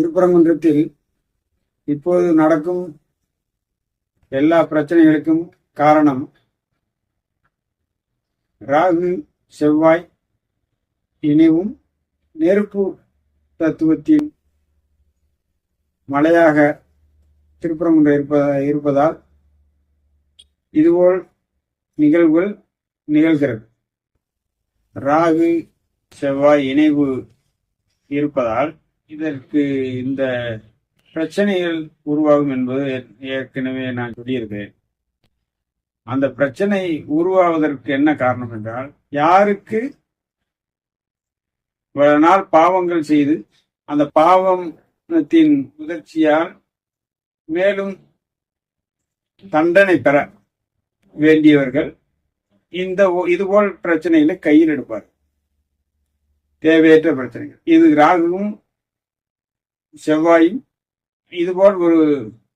திருப்பரங்குன்றத்தில் இப்போது நடக்கும் எல்லா பிரச்சனைகளுக்கும் காரணம் ராகு செவ்வாய் இணைவும் நெருப்பு தத்துவத்தின் மலையாக திருப்பரங்குன்றம் இருப்பதால் இதுபோல் நிகழ்வுகள் நிகழ்கிறது. ராகு செவ்வாய் இணைவு இருப்பதால் இதற்கு இந்த பிரச்சனைகள் உருவாகும் என்பது ஏற்கனவே நான் சொல்லியிருக்கிறேன். அந்த பிரச்சனை உருவாவதற்கு என்ன காரணம் என்றால், யாருக்கு நாள் பாவங்கள் செய்து அந்த பாவத்தின் முதிர்ச்சியால் மேலும் தண்டனை பெற வேண்டியவர்கள் இதுபோல் பிரச்சனைகளை கையில் எடுப்பார். தேவையற்ற பிரச்சனைகள். இது ராகுவும் செவ்வாயும் இதுபோல் ஒரு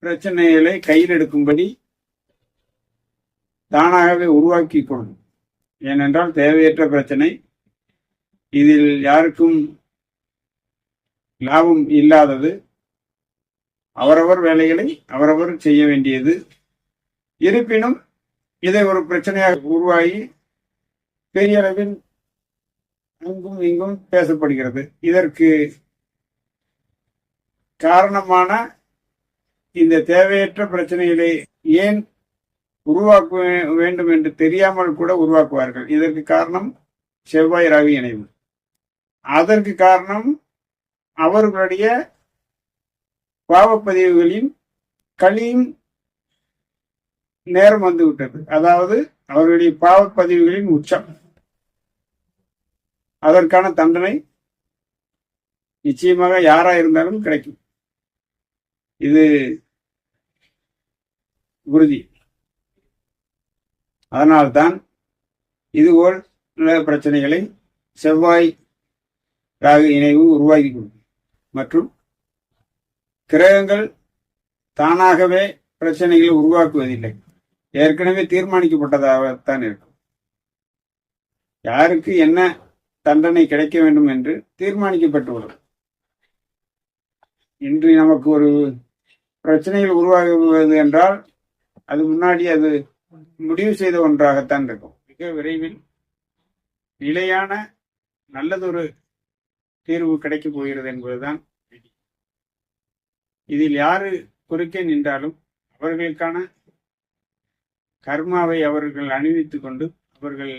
பிரச்சனைகளை கையில் எடுக்கும்படி தானாகவே உருவாக்கி கொள்ளும். ஏனென்றால் தேவையற்ற பிரச்சனை, இதில் யாருக்கும் லாபம் இல்லாதது, அவரவர் வேலைகளை அவரவர் செய்ய வேண்டியது. இருப்பினும் இதை ஒரு பிரச்சனையாக உருவாகி பெரிய அளவில் அங்கும் இங்கும் பேசப்படுகிறது. இதற்கு காரணமான இந்த தேவையற்ற பிரச்சனைகளை ஏன் உருவாக்க வேண்டும் என்று தெரியாமல் கூட உருவாக்குவார்கள். இதற்கு காரணம் செவ்வாய் ராகு இணைவு. அதற்கு காரணம் அவர்களுடைய பாவப்பதிவுகளின் கழியும் நேரம் வந்துவிட்டது. அதாவது அவர்களுடைய பாவப்பதிவுகளின் உச்சம். அதற்கான தண்டனை நிச்சயமாக யாரா இருந்தாலும் கிடைக்கும். இது உறுதி. அதனால்தான் இதுபோல் பிரச்சனைகளை செவ்வாய் ராகு இணைவு உருவாக்கி கொடுக்கும். மற்றும் கிரகங்கள் தானாகவே பிரச்சனைகளை உருவாக்குவதில்லை, ஏற்கனவே தீர்மானிக்கப்பட்டதாகத்தான் இருக்கும். யாருக்கு என்ன தண்டனை கிடைக்க வேண்டும் என்று தீர்மானிக்கப்பட்டுள்ளது. இன்று நமக்கு ஒரு பிரச்சனைகள் உருவாகுவது என்றால் அது முன்னாடி அது முடிவு செய்த ஒன்றாகத்தான் இருக்கும். மிக விரைவில் நிலையான நல்லதொரு தீர்வு கிடைக்கப் போகிறது என்பதுதான். இதில் யாரு குறுக்கே நின்றாலும் அவர்களுக்கான கர்மாவை அவர்கள் அணிவித்துக் கொண்டு அவர்கள்